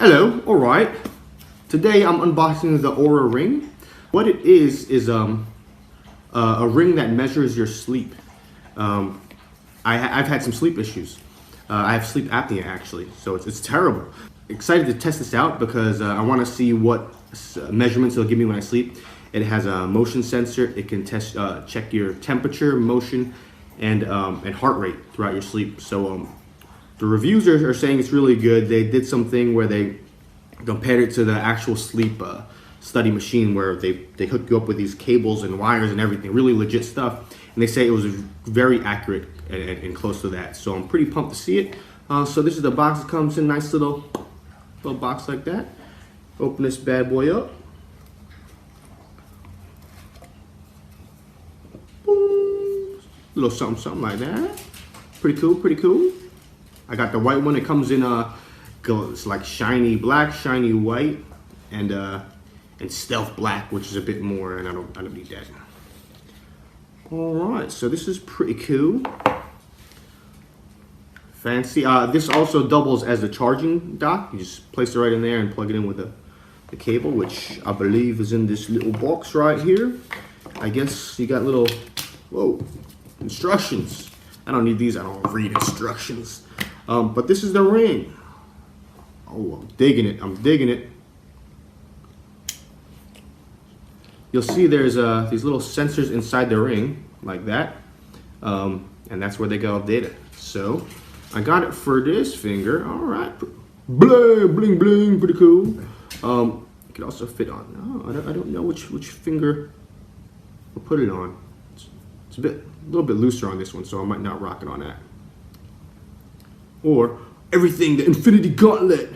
Hello, alright. Today I'm unboxing the Oura ring. What it is a ring that measures your sleep. I've had some sleep issues. I have sleep apnea actually, so it's terrible. Excited to test this out because I want to see what measurements it'll give me when I sleep. It has a motion sensor. It can check your temperature, motion, and heart rate throughout your sleep. So the reviews are saying it's really good. They did something where they compared it to the actual sleep study machine where they hook you up with these cables and wires and everything, really legit stuff. And they say it was very accurate and close to that. So I'm pretty pumped to see it. So this is the box. It comes in a nice little box like that. Open this bad boy up. Boom. Little something like that. Pretty cool, pretty cool. I got the white one. It comes in it's like shiny black, shiny white, and stealth black, which is a bit more, and I don't need that. All right, so this is pretty cool. Fancy. This also doubles as a charging dock. You just place it right in there and plug it in with the cable, which I believe is in this little box right here. I guess you got little, instructions. I don't need these. I don't read instructions. But this is the ring. Oh, I'm digging it. I'm digging it. You'll see there's these little sensors inside the ring, like that. And that's where they get all data. So, I got it for this finger. All right. Bling, bling, bling. Pretty cool. It could also fit on. Oh, I don't know which finger we'll put it on. It's a little bit looser on this one, so I might not rock it on that. Or everything, the Infinity Gauntlet.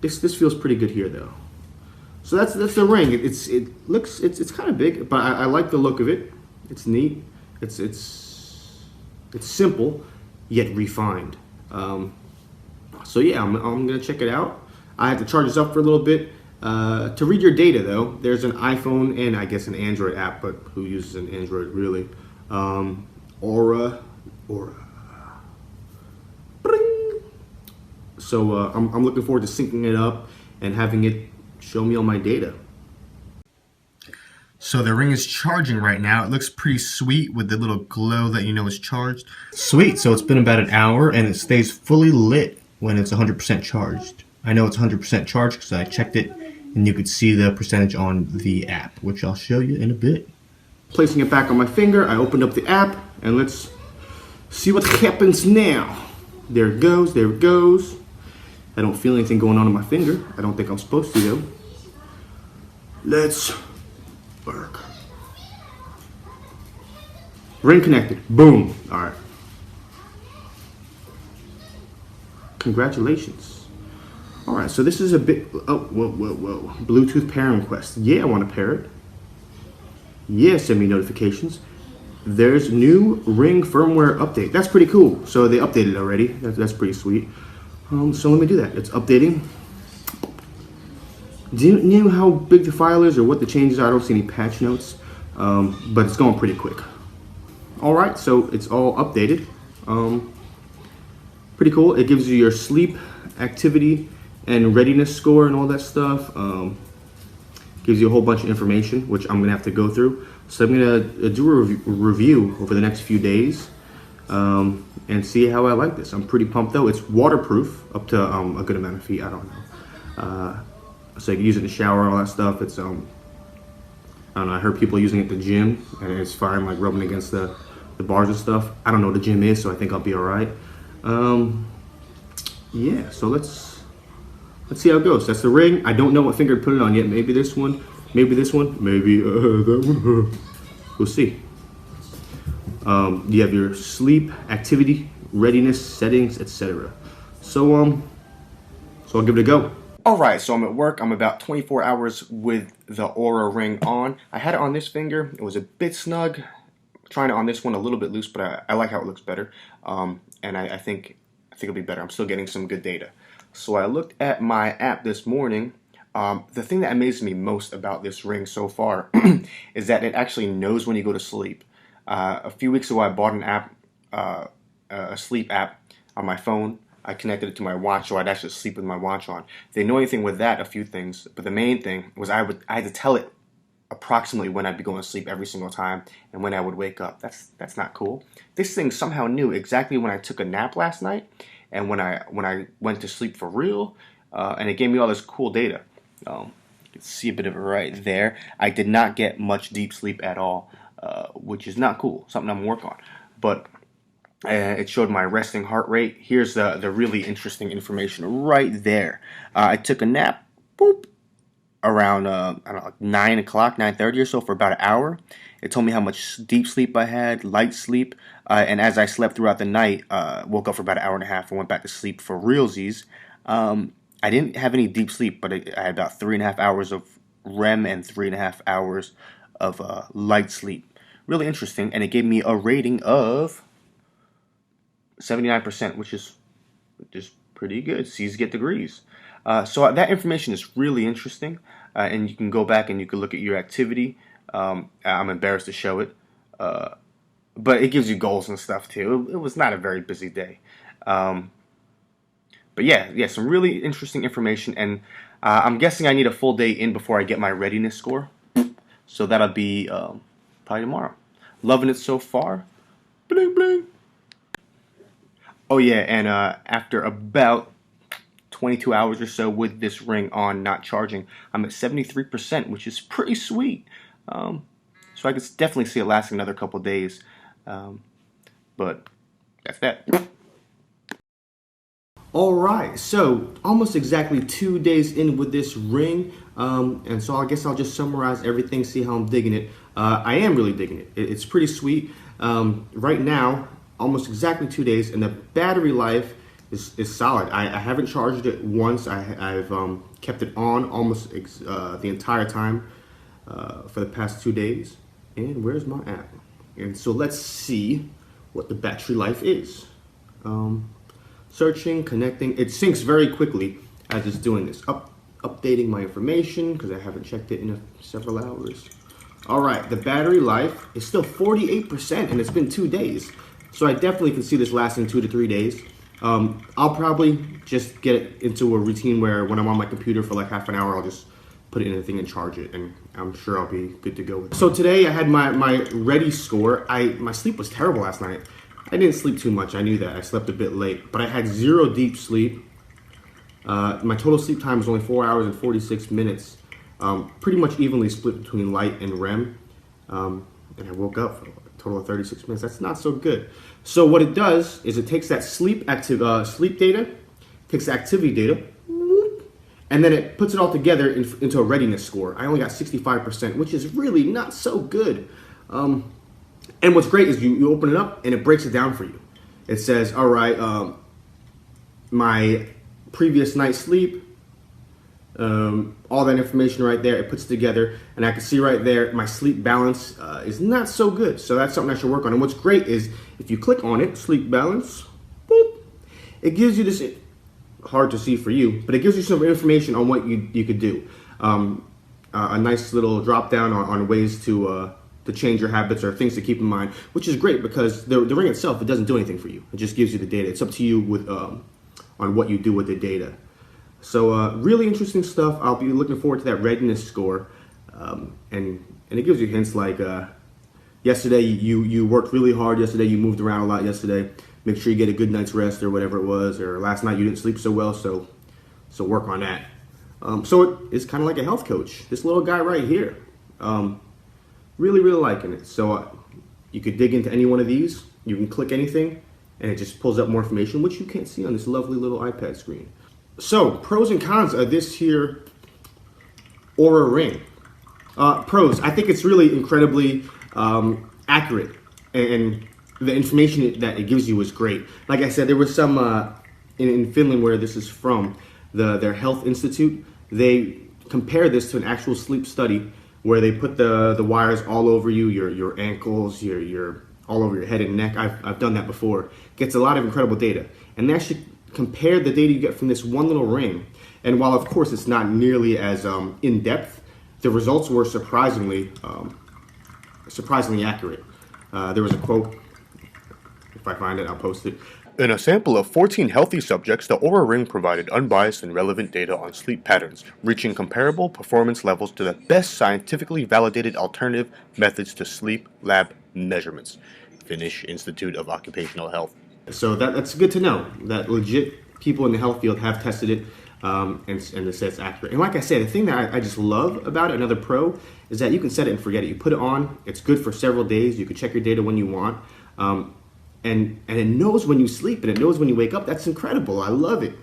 This feels pretty good here though. So that's the ring. It's kind of big, but I like the look of it. It's neat. It's simple yet refined. So yeah, I'm gonna check it out. I have to charge this up for a little bit. To read your data though, there's an iPhone and I guess an Android app, but who uses an Android really? Oura. So I'm looking forward to syncing it up and having it show me all my data. So the ring is charging right now. It looks pretty sweet with the little glow that you know is charged. Sweet, so it's been about an hour and it stays fully lit when it's 100% charged. I know it's 100% charged because I checked it and you could see the percentage on the app, which I'll show you in a bit. Placing it back on my finger, I opened up the app and let's see what happens now. There it goes, there it goes. I don't feel anything going on my finger. I don't think I'm supposed to though. Let's work. Ring connected. Boom. All right. Congratulations. All right. So this is a bit. Oh, whoa. Bluetooth pairing request. Yeah, I want to pair it. Yeah, send me notifications. There's new ring firmware update. That's pretty cool. So they updated already. That's pretty sweet. So let me do that. It's updating. Do you know how big the file is or what the changes are? I don't see any patch notes, but it's going pretty quick. All right, so it's all updated. Pretty cool. It gives you your sleep, activity, and readiness score and all that stuff. Gives you a whole bunch of information, which I'm gonna have to go through. So I'm gonna do a review over the next few days. And see how I like this. I'm pretty pumped though. It's waterproof up to a good amount of feet. I don't know. So you can use it in the shower and all that stuff. It's I don't know. I heard people using it at the gym and it's fine, like rubbing against the bars and stuff. I don't know what the gym is, so I think I'll be all right. Yeah. So let's see how it goes. That's the ring. I don't know what finger to put it on yet. Maybe this one. Maybe this one. Maybe that one. We'll see. You have your sleep, activity, readiness, settings, etc. So I'll give it a go. All right, so I'm at work. I'm about 24 hours with the Oura ring on. I had it on this finger. It was a bit snug. Trying it on this one a little bit loose, but I like how it looks better. And I think it'll be better. I'm still getting some good data. So I looked at my app this morning. The thing that amazes me most about this ring so far is that it actually knows when you go to sleep. A few weeks ago, I bought an app, a sleep app on my phone, I connected it to my watch, so I'd actually sleep with my watch on. The annoying thing with that, a few things, but the main thing was I had to tell it approximately when I'd be going to sleep every single time and when I would wake up. That's not cool. This thing somehow knew exactly when I took a nap last night and when I went to sleep for real, and it gave me all this cool data. You can see a bit of it right there. I did not get much deep sleep at all, which is not cool. Something I'm working on, but. It showed my resting heart rate. Here's the really interesting information right there. I took a nap, boop, around I don't know, like 9 o'clock, 9:30 or so for about an hour. It told me how much deep sleep I had, light sleep, and as I slept throughout the night, woke up for about an hour and a half and went back to sleep for realsies. I didn't have any deep sleep, but I had about 3.5 hours of REM and 3.5 hours of light sleep. Really interesting, and it gave me a rating of 79%, which is pretty good. C's get degrees. So that information is really interesting, and you can go back and you can look at your activity. I'm embarrassed to show it, but it gives you goals and stuff too. It was not a very busy day, but yeah, some really interesting information, and I'm guessing I need a full day in before I get my readiness score. So that'll be probably tomorrow. Loving it so far. Bling bling. Oh yeah, and after about 22 hours or so with this ring on, not charging, I'm at 73%, which is pretty sweet. So I could definitely see it lasting another couple days. But that's that. All right, so almost exactly 2 days in with this ring, and so I guess I'll just summarize everything, see how I'm digging it. I am really digging it. It's pretty sweet. Right now, almost exactly 2 days, and the battery life is solid. I haven't charged it once. I've kept it on almost the entire time for the past 2 days. And where's my app? And so let's see what the battery life is. Searching, connecting. It syncs very quickly as it's doing this. Updating my information because I haven't checked it in several hours. All right, the battery life is still 48%, and it's been 2 days. So I definitely can see this lasting 2 to 3 days. I'll probably just get into a routine where when I'm on my computer for like half an hour, I'll just put it in a thing and charge it, and I'm sure I'll be good to go with it. So today I had my ready score. My sleep was terrible last night. I didn't sleep too much. I knew that. I slept a bit late, but I had 0 deep sleep. My total sleep time was only 4 hours and 46 minutes. Pretty much evenly split between light and REM. And I woke up for a total of 36 minutes. That's not so good. So what it does is it takes that sleep data, takes the activity data, and then it puts it all together into a readiness score. I only got 65%, which is really not so good. And what's great is you open it up and it breaks it down for you. It says, all right, my previous night's sleep, all that information right there, it puts it together, and I can see right there my sleep balance is not so good. So that's something I should work on. And what's great is if you click on it, sleep balance, boop, it gives you this, hard to see for you, but it gives you some information on what you could do. A nice little drop down on ways to change your habits or things to keep in mind, which is great because the ring itself, it doesn't do anything for you. It just gives you the data. It's up to you with on what you do with the data. So really interesting stuff. I'll be looking forward to that readiness score, and it gives you hints like yesterday you worked really hard. Yesterday you moved around a lot. Yesterday, make sure you get a good night's rest or whatever it was. Or last night you didn't sleep so well, so work on that. So it's kind of like a health coach. This little guy right here, really liking it. So you could dig into any one of these. You can click anything, and it just pulls up more information, which you can't see on this lovely little iPad screen. So, pros and cons of this here Oura ring. Pros, I think it's really incredibly accurate, and the information that it gives you is great. Like I said, there was some in Finland where this is from, their health institute. They compare this to an actual sleep study where they put the wires all over you, your ankles, your all over your head and neck. I've done that before. Gets a lot of incredible data, and they actually compare the data you get from this one little ring. And while of course it's not nearly as in depth, the results were surprisingly accurate. There was a quote. If I find it, I'll post it. In a sample of 14 healthy subjects, the Oura Ring provided unbiased and relevant data on sleep patterns, reaching comparable performance levels to the best scientifically validated alternative methods to sleep lab measurements. Finnish Institute of Occupational Health. So that's good to know that legit people in the health field have tested it, and it says it's accurate. And like I said, the thing that I just love about it, another pro, is that you can set it and forget it. You put it on, it's good for several days. You can check your data when you want. And it knows when you sleep and it knows when you wake up. That's incredible. I love it.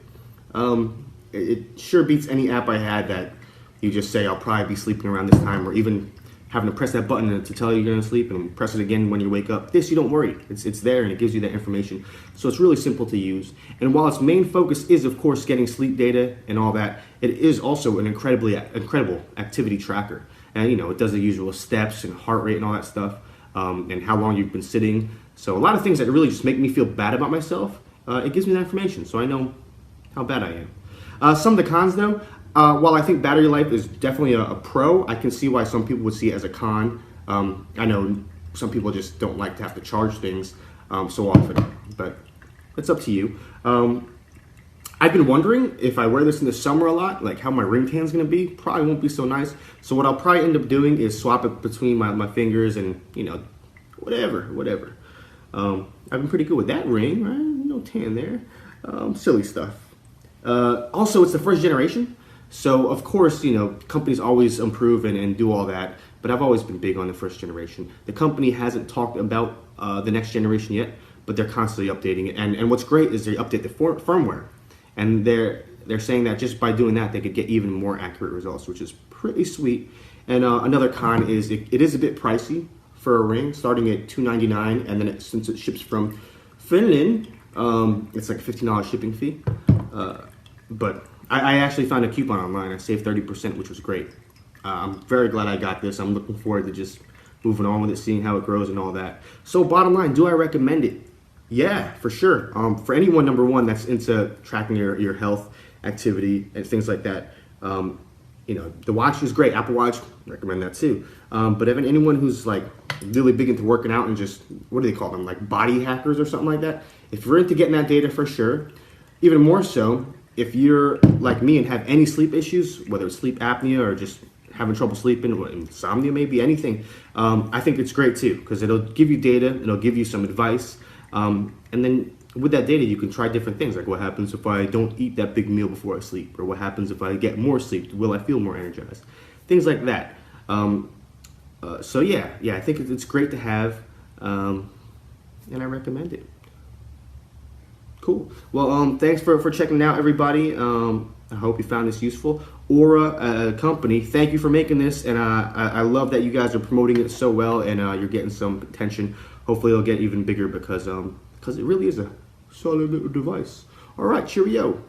It sure beats any app I had that you just say, I'll probably be sleeping around this time, or even having to press that button to tell you you're going to sleep and press it again when you wake up. This, you don't worry. It's there and it gives you that information. So it's really simple to use. And while its main focus is, of course, getting sleep data and all that, it is also an incredible activity tracker. And, it does the usual steps and heart rate and all that stuff, and how long you've been sitting. So a lot of things that really just make me feel bad about myself, it gives me that information, so I know how bad I am. Some of the cons, though, while I think battery life is definitely a pro, I can see why some people would see it as a con. I know some people just don't like to have to charge things so often, but it's up to you. I've been wondering if I wear this in the summer a lot, like how my ring tan's gonna be. Probably won't be so nice. So what I'll probably end up doing is swap it between my fingers and, whatever. I've been pretty good with that ring, right? No tan there. Silly stuff. Also, it's the first generation. So, of course, companies always improve and do all that. But I've always been big on the first generation. The company hasn't talked about the next generation yet, but they're constantly updating it. And what's great is they update the firmware. And they're saying that just by doing that, they could get even more accurate results, which is pretty sweet. And another con is it is a bit pricey for a ring, starting at $299, and then since it ships from Finland, it's like a $15 shipping fee. But I actually found a coupon online. I saved 30%, which was great. I'm very glad I got this. I'm looking forward to just moving on with it, seeing how it grows and all that. So bottom line, do I recommend it? Yeah, for sure. For anyone, number one, that's into tracking your health, activity, and things like that. The watch is great. Apple Watch, recommend that too. But even anyone who's like really big into working out and just, what do they call them? Like body hackers or something like that. If you're into getting that data, for sure. Even more so, if you're like me and have any sleep issues, whether it's sleep apnea or just having trouble sleeping, or insomnia, maybe anything, I think it's great too, because it'll give you data, it'll give you some advice, and then with that data, you can try different things, like what happens if I don't eat that big meal before I sleep, or what happens if I get more sleep, will I feel more energized? Things like that. So yeah, I think it's great to have, and I recommend it. Cool. Well, thanks for checking it out, everybody. I hope you found this useful. Oura company, thank you for making this, and I love that you guys are promoting it so well, and you're getting some attention. Hopefully it'll get even bigger because it really is a solid little device. All right, cheerio.